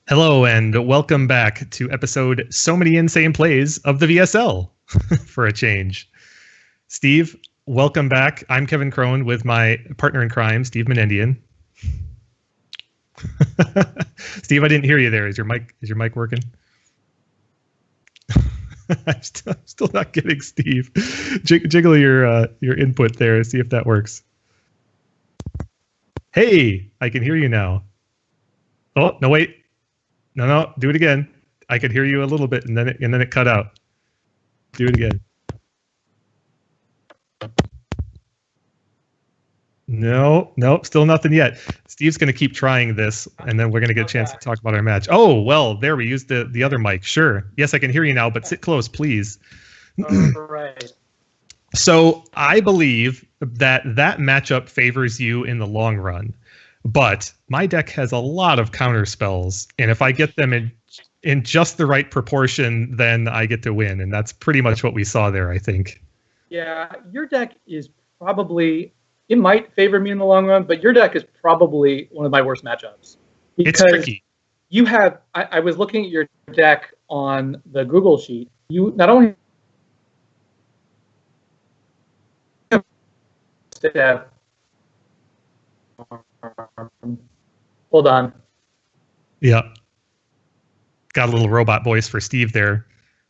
Hello and welcome back to episode So Many Insane Plays of the VSL for a change. Steve, welcome back. I'm Kevin Crone with my partner in crime, Steve Menendian. Steve, I didn't hear you there. Is your mic working? I'm still not getting Steve. Jiggle your input there. See if that works. Hey, I can hear you now. Oh, no, wait. No, do it again. I could hear you a little bit, and then it cut out. Do it again. No, still nothing yet. Steve's going to keep trying this, and then we're going to get a chance to talk about our match. Oh, well, there, we used the other mic. Sure. Yes, I can hear you now, but sit close, please. All right. So I believe that matchup favors you in the long run. But my deck has a lot of counter spells, and if I get them in just the right proportion, then I get to win, and that's pretty much what we saw there, I think. Yeah, your deck is probably, it might favor me in the long run, but your deck is probably one of my worst matchups. It's tricky. You have, I was looking at your deck on the Google sheet. You not only have, hold on. Yeah. Got a little robot voice for Steve there.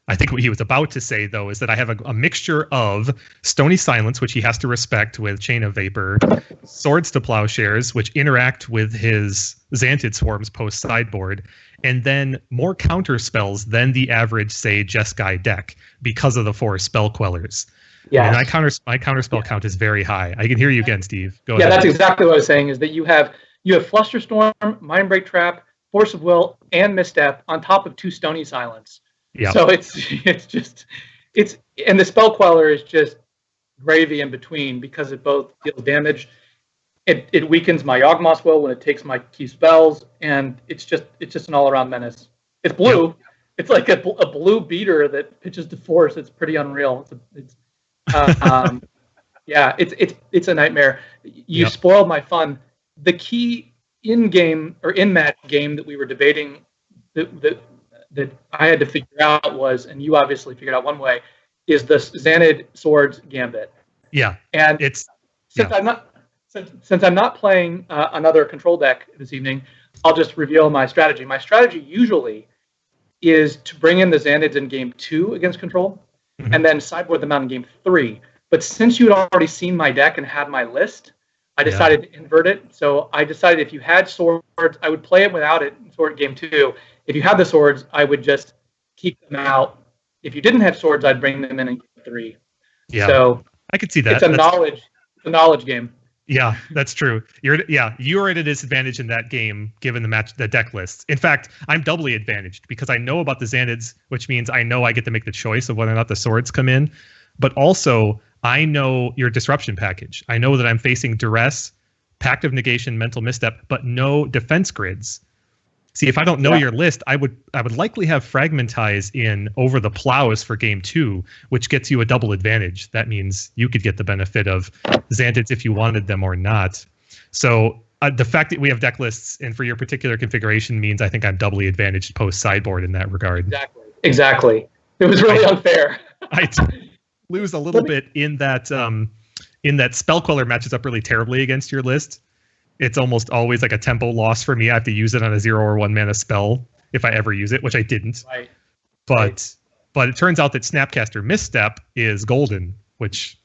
I think what he was about to say, though, is that I have a mixture of Stony Silence, which he has to respect with Chain of Vapor, Swords to Plowshares, which interact with his Xantid Swarms post-sideboard, and then more counter spells than the average, say, Jeskai deck because of the 4 Spell Quellers. Yeah, and my counter spell count is very high. I can hear you again, Steve. Go ahead. Yeah, that's exactly what I was saying. Is that you have Flusterstorm, Mindbreak Trap, Force of Will, and Misstep on top of 2 Stony Silence. Yeah. So it's and the Spell Queller is just gravy in between because it both deals damage. It weakens my Yawgmoth's Will when it takes my key spells, and it's just an all around menace. It's blue. Yep. It's like a blue beater that pitches to force. It's pretty unreal. Yeah, it's a nightmare. You spoiled my fun. The key in-match game that we were debating that I had to figure out was, and you obviously figured out one way, is the Xantid Swords Gambit. Yeah, and since I'm not playing another control deck this evening, I'll just reveal my strategy. My strategy usually is to bring in the Xantids in game 2 against control, and then sideboard them out in game 3. But since you had already seen my deck and had my list, I decided to invert it. So I decided if you had swords, I would play it without it in sword game 2. If you had the swords, I would just keep them out. If you didn't have swords, I'd bring them in game 3. Yeah, so I could see that. It's a knowledge game. Yeah, that's true. You're at a disadvantage in that game given the deck lists. In fact, I'm doubly advantaged because I know about the Xantids, which means I know I get to make the choice of whether or not the swords come in. But also, I know your disruption package. I know that I'm facing Duress, Pact of Negation, Mental Misstep, but no defense grids. See, if I don't know your list, I would likely have Fragmentize in over the Plows for game 2, which gets you a double advantage. That means you could get the benefit of Xantids if you wanted them or not. So the fact that we have deck lists and for your particular configuration means I think I'm doubly advantaged post sideboard in that regard. Exactly. It was really unfair. I lose a little bit in that Spell Queller matches up really terribly against your list. It's almost always like a tempo loss for me. I have to use it on a 0 or 1 mana spell if I ever use it, which I didn't. Right. But it turns out that Snapcaster Misstep is golden, which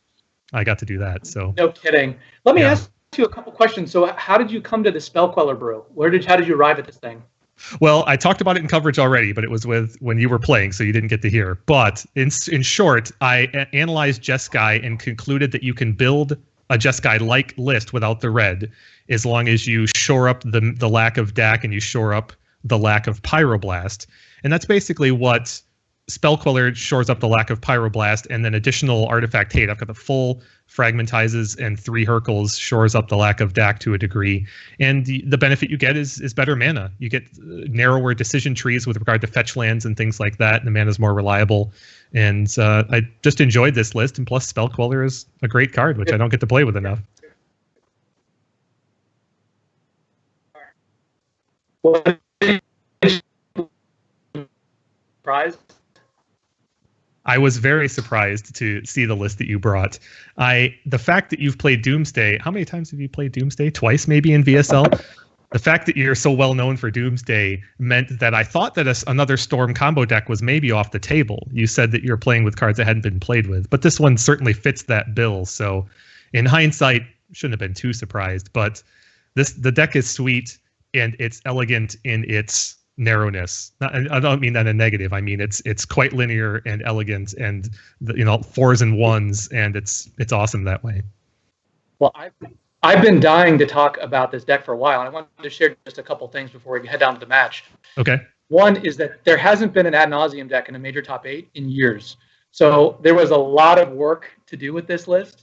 I got to do that. So no kidding. Let me ask you a couple questions. So how did you come to the Spell Queller brew? How did you arrive at this thing? Well, I talked about it in coverage already, but it was when you were playing, so you didn't get to hear. But in short, I analyzed Jeskai and concluded that you can build a Jeskai-like list without the red, as long as you shore up the lack of DAC and you shore up the lack of Pyroblast. And that's basically what Spell Queller shores up the lack of Pyroblast, and then additional Artifact Hate. I've got the full Fragmentizes and 3 Hercles shores up the lack of DAC to a degree. And the benefit you get is better mana. You get narrower decision trees with regard to fetch lands and things like that, and the mana is more reliable. And I just enjoyed this list, and plus Spell Queller is a great card, which I don't get to play with enough. What is surprised? I was very surprised to see the list that you brought. The fact that you've played Doomsday, how many times have you played Doomsday? Twice, maybe, in VSL? The fact that you're so well known for Doomsday meant that I thought that another Storm combo deck was maybe off the table. You said that you're playing with cards that hadn't been played with, but this one certainly fits that bill. So in hindsight, shouldn't have been too surprised, but the deck is sweet and it's elegant in its narrowness. I don't mean that in a negative. I mean it's quite linear and elegant, and fours and ones, and it's awesome that way. Well, I've been dying to talk about this deck for a while. I wanted to share just a couple things before we head down to the match. Okay. One is that there hasn't been an ad nauseum deck in a major top 8 in years, so there was a lot of work to do with this list.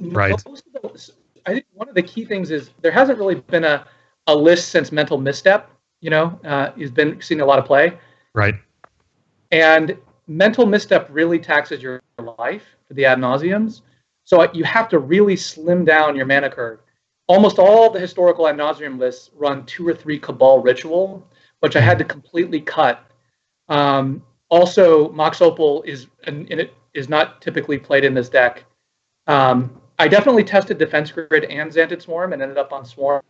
Right. I think one of the key things is there hasn't really been a list since Mental Misstep. He's been seeing a lot of play. Right. And Mental Misstep really taxes your life for the ad nauseums. So you have to really slim down your mana curve. Almost all the historical ad nauseum lists run 2 or 3 Cabal Ritual, which I had to completely cut. Also, Mox Opal is not typically played in this deck. I definitely tested Defense Grid and Xanted Swarm and ended up on Swarm.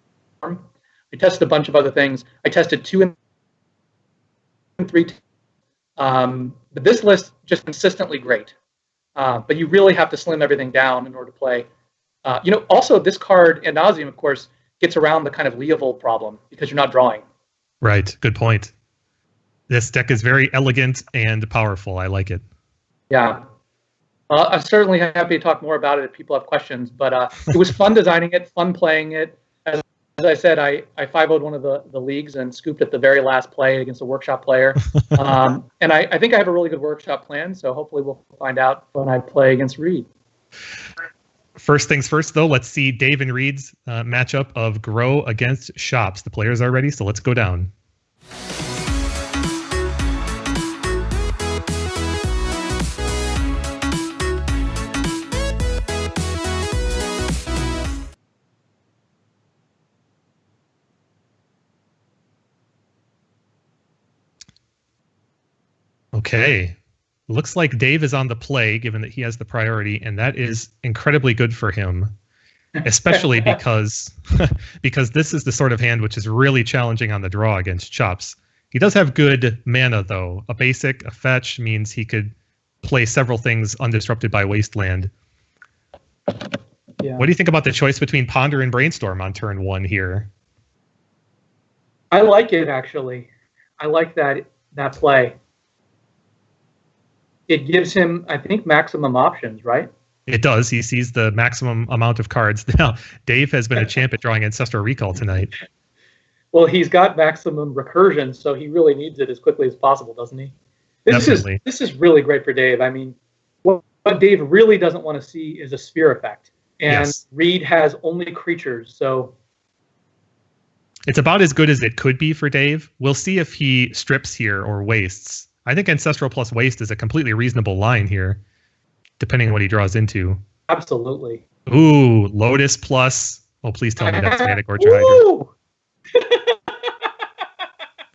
I tested a bunch of other things. I tested 2 and 3. But this list just consistently great. But you really have to slim everything down in order to play. Also, this card, ad nauseum, of course, gets around the kind of Leovold problem because you're not drawing. Right. Good point. This deck is very elegant and powerful. I like it. Yeah. I'm certainly happy to talk more about it if people have questions. But it was fun designing it, fun playing it. As I said, I 5-0'd one of the leagues and scooped at the very last play against a workshop player. And I think I have a really good workshop plan, so hopefully we'll find out when I play against Reed. First things first, though, let's see Dave and Reed's matchup of Grow against Shops. The players are ready, so let's go down. Okay. Looks like Dave is on the play, given that he has the priority, and that is incredibly good for him, especially because this is the sort of hand which is really challenging on the draw against Chops. He does have good mana, though. A basic, a fetch, means he could play several things undisrupted by Wasteland. Yeah. What do you think about the choice between Ponder and Brainstorm on turn 1 here? I like it, actually. I like that play. It gives him, I think, maximum options, right? It does. He sees the maximum amount of cards. Now, Dave has been a champ at drawing Ancestral Recall tonight. Well, he's got maximum recursion, so he really needs it as quickly as possible, doesn't he? This is really great for Dave. I mean, what Dave really doesn't want to see is a sphere effect. And yes. Reed has only creatures, so... It's about as good as it could be for Dave. We'll see if he strips here or wastes. I think Ancestral plus Waste is a completely reasonable line here, depending on what he draws into. Absolutely. Ooh, Lotus plus... Oh, please tell me that's Mana Gorger Hydra.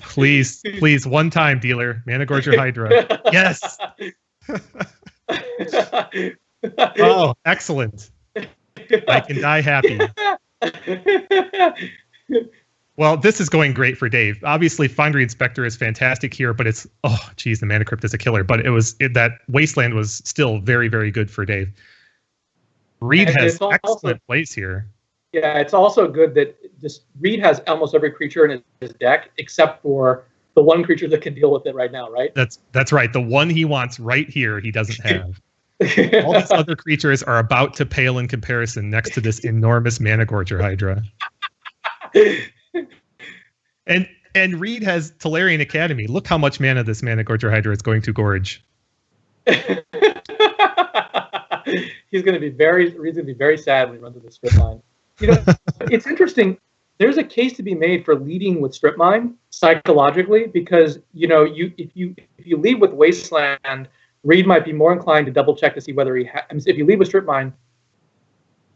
Please, one time, dealer. Mana Gorger Hydra. Yes! Oh, excellent. I can die happy. Well, this is going great for Dave. Obviously, Foundry Inspector is fantastic here, but it's... Oh, geez, the Mana Crypt is a killer. But that Wasteland was still very, very good for Dave. Reed has excellent plays here. Yeah, it's also good that Reed has almost every creature in his deck, except for the one creature that can deal with it right now, right? That's right. The one he wants right here, he doesn't have. All these other creatures are about to pale in comparison next to this enormous Mana Gorger Hydra. And Reed has Tolarian Academy. Look how much mana this Mana Gorger Hydra is going to gorge. He's going to be very sad when he runs into the strip mine. It's interesting. There's a case to be made for leading with strip mine psychologically, because if you lead with Wasteland, Reed might be more inclined to double check to see whether if you lead with strip mine.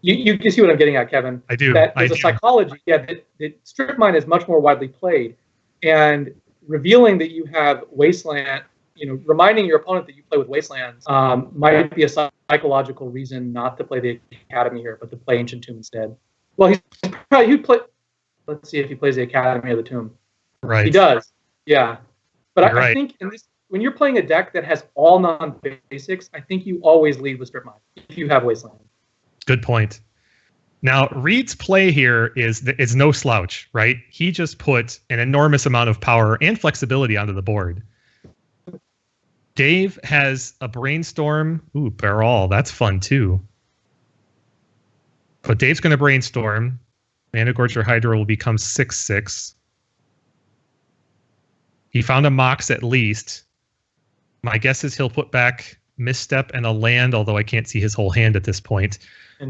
You see what I'm getting at, Kevin? I do. There's a psychology, that strip mine is much more widely played, and revealing that you have Wasteland, reminding your opponent that you play with Wastelands might be a psychological reason not to play the Academy here, but to play Ancient Tomb instead. Well, he'd play. Let's see if he plays the Academy or the Tomb. Right. He does. Yeah. But I right. think when you're playing a deck that has all non-basics, I think you always lead with Strip Mine if you have Wasteland. Good point. Now, Reed's play here is no slouch, right? He just put an enormous amount of power and flexibility onto the board. Dave has a Brainstorm. Ooh, Baral. That's fun, too. But Dave's going to Brainstorm. Managorger Hydra will become 6/6. He found a Mox at least. My guess is he'll put back Misstep and a land, although I can't see his whole hand at this point.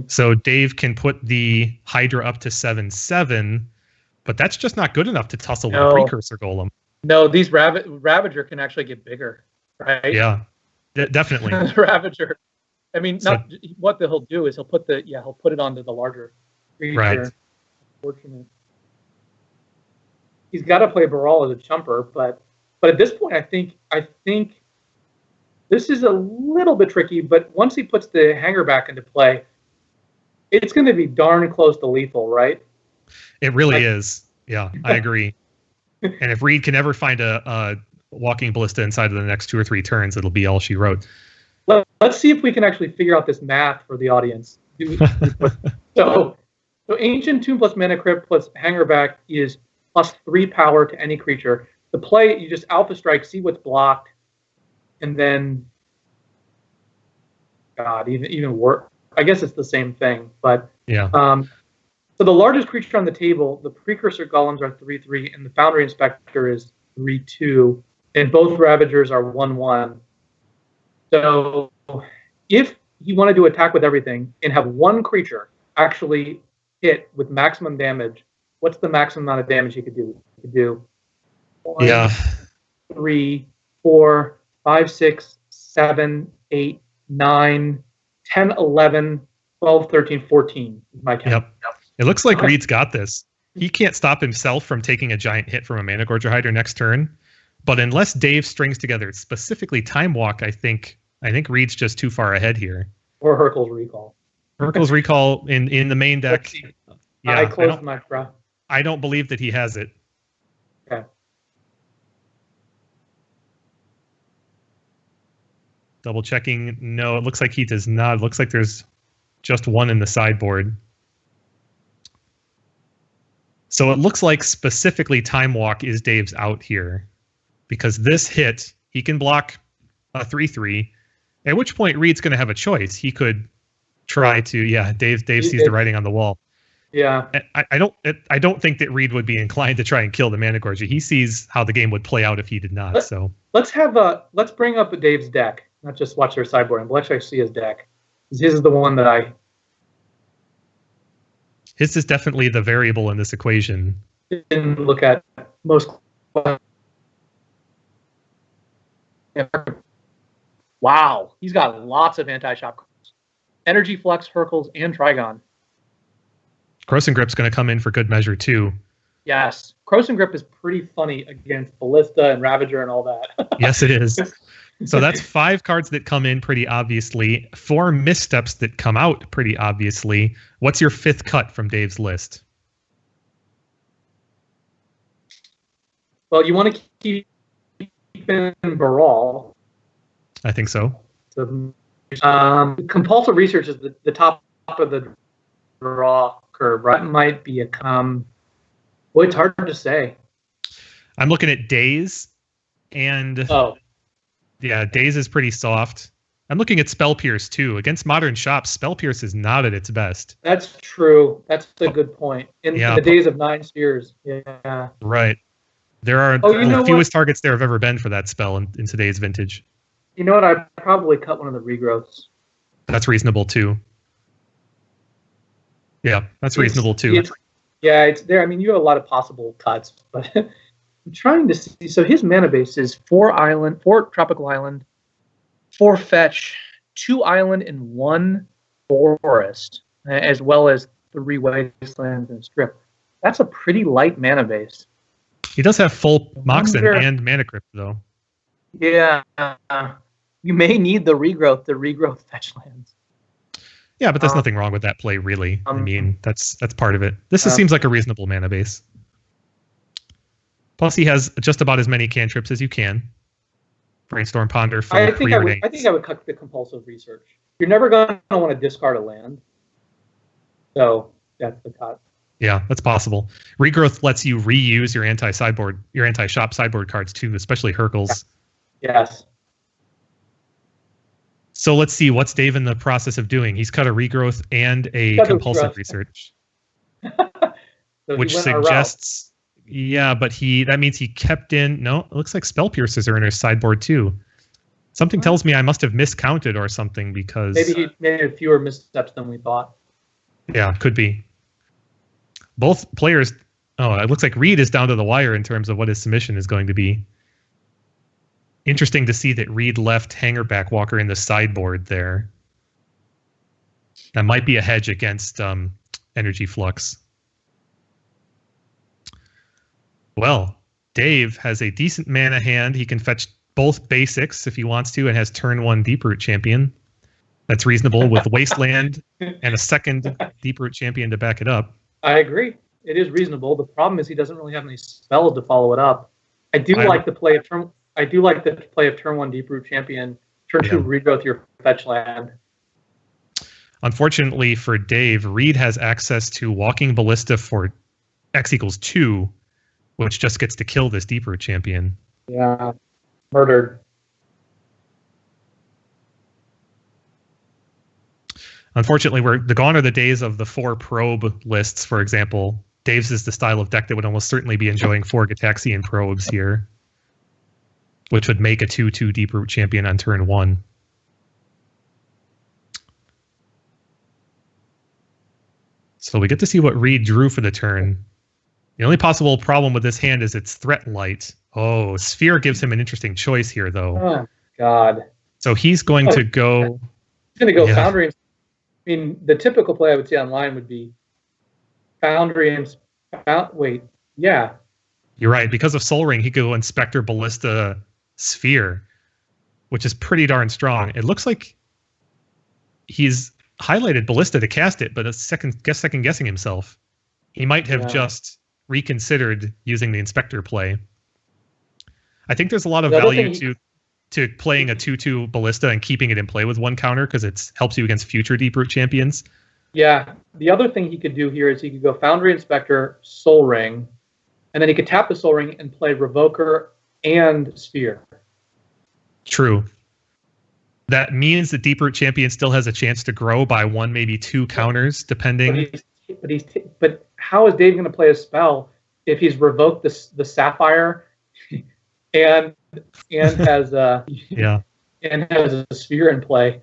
So Dave can put the Hydra up to 7/7, but that's just not good enough to tussle with a Precursor Golem. No, these Ravager can actually get bigger, right? Yeah, definitely. Ravager. I mean, what he'll do is he'll put it onto the larger creature. Right. Fortunate. He's got to play Baral as a chumper, but at this point, I think this is a little bit tricky. But once he puts the hanger back into play, it's going to be darn close to lethal, right? It really is. Yeah, I agree. And if Reed can ever find a Walking Ballista inside of the next 2 or 3 turns, it'll be all she wrote. Let's see if we can actually figure out this math for the audience. So Ancient Tomb plus Mana Crypt plus Hanger Back is +3 power to any creature. The play, you just Alpha Strike, see what's blocked, and then, God, even worse. I guess it's the same thing, but yeah. So the largest creature on the table, the Precursor Golems are 3/3, and the Foundry Inspector is 3/2, and both Ravagers are 1/1. So if you wanted to attack with everything and have one creature actually hit with maximum damage, what's the maximum amount of damage you could do? You could do 1, 3, 4, 5, 6, 7, 8, 9, 10, 11, 12, 13, 14 is my count. Yep. It looks like Reed's got this. He can't stop himself from taking a giant hit from a Managorger Hydra next turn. But unless Dave strings together specifically Time Walk, I think Reed's just too far ahead here. Or Hurkyl's Recall. Hurkyl's Recall in the main deck. Yeah, I closed my draw. I don't believe that he has it. Okay. Double checking. No, it looks like he does not. It looks like there's just one in the sideboard. So it looks like specifically Time Walk is Dave's out here. Because this hit, he can block a 3/3. At which point Reed's going to have a choice. He could try to, Dave sees the writing on the wall. Yeah. I don't think that Reed would be inclined to try and kill the Managorger. He sees how the game would play out if he did not. Let's bring up Dave's deck, not just watch their sideboard, but let's actually see his deck. His is the one that His is definitely the variable in this equation. Didn't look at most. Wow, he's got lots of anti-shop cards. Energy Flux, Hurkyl's, and Trigon. Croson Grip's going to come in for good measure, too. Yes. Croson Grip is pretty funny against Ballista and Ravager and all that. Yes, it is. So that's 5 cards that come in pretty obviously, 4 missteps that come out pretty obviously. What's your 5th cut from Dave's list? Well, you want to keep in Baral. I think so. Compulsive Research is the top of the draw curve, right? It might be well, it's hard to say. I'm looking at Daze, and Daze is pretty soft. I'm looking at Spell Pierce too. Against modern shops, Spell Pierce is not at its best. That's true. That's a good point. In the days of 9 spheres, yeah. Right. There are the fewest targets there have ever been for that spell in today's vintage. You know what? I'd probably cut one of the regrowths. That's reasonable too. Yeah, that's reasonable too. It's there. I mean, you have a lot of possible cuts, but I'm trying to see. So his mana base is 4 tropical island, 4 fetch, 2 island, and 1 forest, as well as 3 wastelands and strip. That's a pretty light mana base. He does have full Moxen Wonder- and Mana Crypt, though. Yeah. You may need the regrowth fetch lands. Yeah, but there's nothing wrong with that play, really. I mean, that's part of it. This just seems like a reasonable mana base. Plus, he has just about as many cantrips as you can. Brainstorm, Ponder, for I think I would cut the compulsive research. You're never going to want to discard a land. So that's the cut. Yeah, that's possible. Regrowth lets you reuse your anti-shop sideboard cards too, especially Hercules. Yes. So let's see, what's Dave in the process of doing? He's cut a regrowth and a compulsive research. So which suggests, yeah, but that means he kept in, no, it looks like Spell Piercers are in his sideboard too. Something tells me I must have miscounted or something because... Maybe he made fewer missteps than we thought. Yeah, could be. Both players, it looks like Reed is down to the wire in terms of what his submission is going to be. Interesting to see that Reed left Hangerback Walker in the sideboard there. That might be a hedge against Energy Flux. Well, Dave has a decent mana hand. He can fetch both basics if he wants to and has turn 1 Deeproot Champion. That's reasonable with Wasteland and a second Deeproot Champion to back it up. I agree. It is reasonable. The problem is he doesn't really have any spells to follow it up. I do like the play of turn 1 Deeproot Champion, turn 2 regrowth your fetch land. Unfortunately for Dave, Reed has access to Walking Ballista for X=2, which just gets to kill this Deeproot Champion. Yeah, murdered. Unfortunately, gone are the days of the 4 probe lists, for example. Dave's is the style of deck that would almost certainly be enjoying 4 Gitaxian probes here, which would make a 2/2 Deeproot Champion on turn 1. So we get to see what Reed drew for the turn. The only possible problem with this hand is its threat light. Oh, Sphere gives him an interesting choice here, though. Oh, God. So he's going to go... He's going to go Foundry. I mean, the typical play I would see online would be Foundry and... yeah. You're right. Because of Sol Ring, he could go Inspector, Ballista, Sphere, which is pretty darn strong. It looks like he's highlighted Ballista to cast it, but second guessing himself. He might have just reconsidered using the Inspector play. I think there's a lot of value to playing a 2/2 Ballista and keeping it in play with 1 counter because it helps you against future Deeproot champions. Yeah. The other thing he could do here is he could go Foundry, Inspector, Sol Ring, and then he could tap the Sol Ring and play Revoker and Sphere. True. That means the Deeproot champion still has a chance to grow by 1, maybe 2 counters, depending. But how is Dave going to play a spell if he's revoked the Sapphire and has and has a Sphere in play?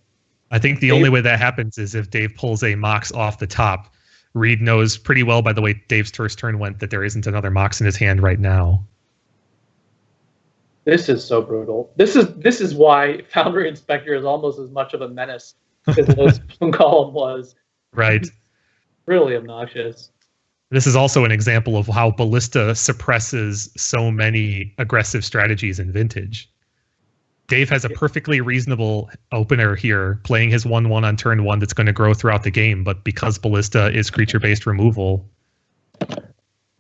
I think the only way that happens is if Dave pulls a Mox off the top. Reed knows pretty well by the way Dave's first turn went that there isn't another Mox in his hand right now. This is so brutal. This is why Foundry Inspector is almost as much of a menace as Lost Column was. Right. Really obnoxious. This is also an example of how Ballista suppresses so many aggressive strategies in Vintage. Dave has a perfectly reasonable opener here, playing his 1/1 on turn 1 that's going to grow throughout the game, but because Ballista is creature-based removal...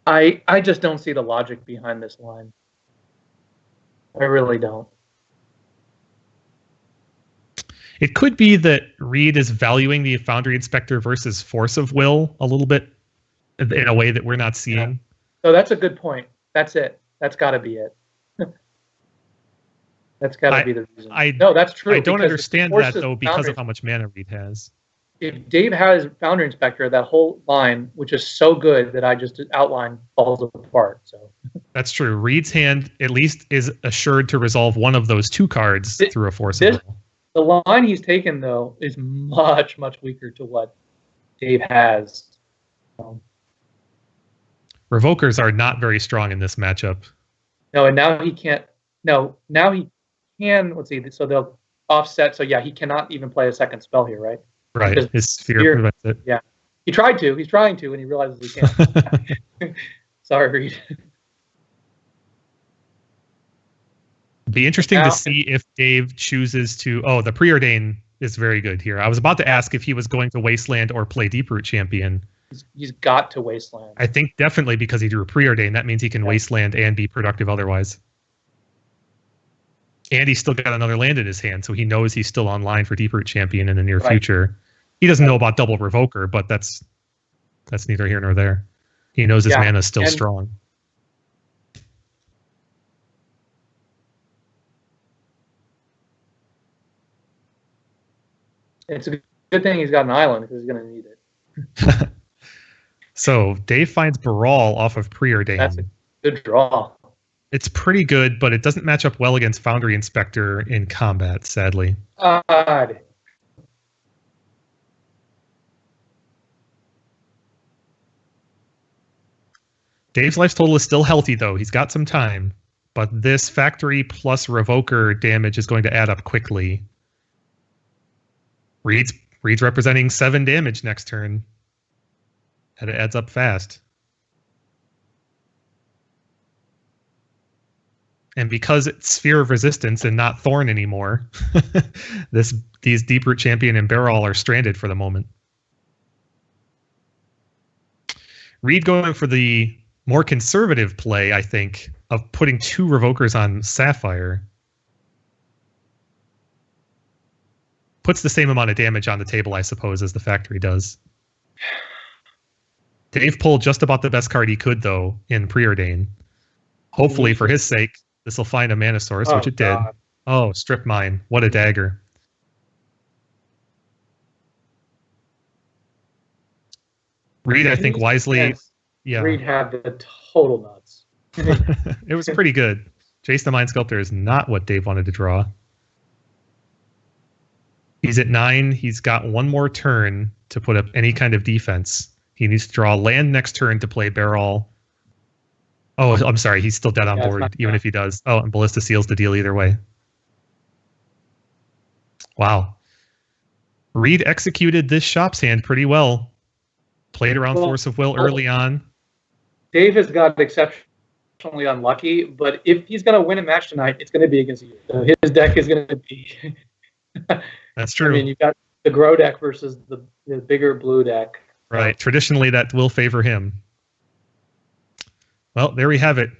I just don't see the logic behind this line. I really don't. It could be that Reed is valuing the Foundry Inspector versus Force of Will a little bit in a way that we're not seeing. Yeah. So that's a good point. That's it. That's got to be it. That's got to be the reason. No, that's true. I don't understand that, though, because of how much mana Reed has. If Dave has Foundry Inspector, that whole line, which is so good that I just outlined, falls apart. So that's true. Reed's hand at least is assured to resolve one of those 2 cards through a Force of Will. The line he's taken, though, is much, much weaker to what Dave has. Revokers are not very strong in this matchup. No, and now he can't. No, now he can. Let's see. So they'll offset. So yeah, he cannot even play a second spell here, right? Right. Because his Sphere prevents it. Yeah. He tried to. He's trying to, and he realizes he can't. Sorry, Reed. Be interesting to see if Dave chooses to. Oh, the preordain is very good here. I was about to ask if he was going to Wasteland or play Deeproot Champion. He's got to Wasteland. I think definitely because he drew preordain. That means he can Wasteland and be productive otherwise. And he's still got another land in his hand, so he knows he's still online for Deeproot Champion in the near future. He doesn't know about double Revoker, but that's neither here nor there. He knows his mana is still strong. It's a good thing he's got an island because he's going to need it. So Dave finds Baral off of Preordain. That's a good draw. It's pretty good, but it doesn't match up well against Foundry Inspector in combat, sadly. Odd. Dave's life total is still healthy, though. He's got some time. But this Factory plus Revoker damage is going to add up quickly. Reed's representing 7 damage next turn. And it adds up fast. And because it's Sphere of Resistance and not Thorn anymore, these Deeproot Champion and Baral are stranded for the moment. Reed going for the more conservative play, I think, of putting 2 Revokers on Sapphire. Puts the same amount of damage on the table, I suppose, as the Factory does. Dave pulled just about the best card he could, though, in Preordain. Hopefully, for his sake, this will find a mana source, which it did. Oh, Strip Mine. What a dagger. Reed, I think, wisely... Yeah. Reed had the total nuts. It was pretty good. Jace the Mind Sculptor is not what Dave wanted to draw. He's at 9. He's got one more turn to put up any kind of defense. He needs to draw land next turn to play Baral. Oh, I'm sorry. He's still dead on board, even if he does. Oh, and Ballista seals the deal either way. Wow. Reed executed this shop's hand pretty well. Played around Force of Will early on. Dave has got exceptionally unlucky, but if he's going to win a match tonight, it's going to be against you. So his deck is going to be... That's true. I mean, you've got the Grow deck versus the bigger blue deck. Right. Traditionally, that will favor him. Well, there we have it.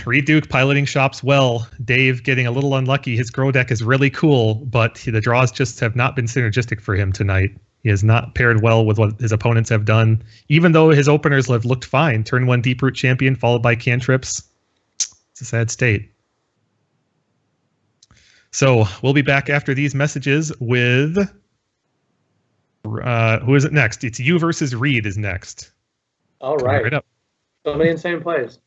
Reed Duke piloting shops well. Dave getting a little unlucky. His Grow deck is really cool, but the draws just have not been synergistic for him tonight. He has not paired well with what his opponents have done, even though his openers have looked fine. Turn 1 Deeproot Champion followed by cantrips. It's a sad state. So we'll be back after these messages with... who is it next? It's you versus Reed is next. All right. Right up. So many insane plays.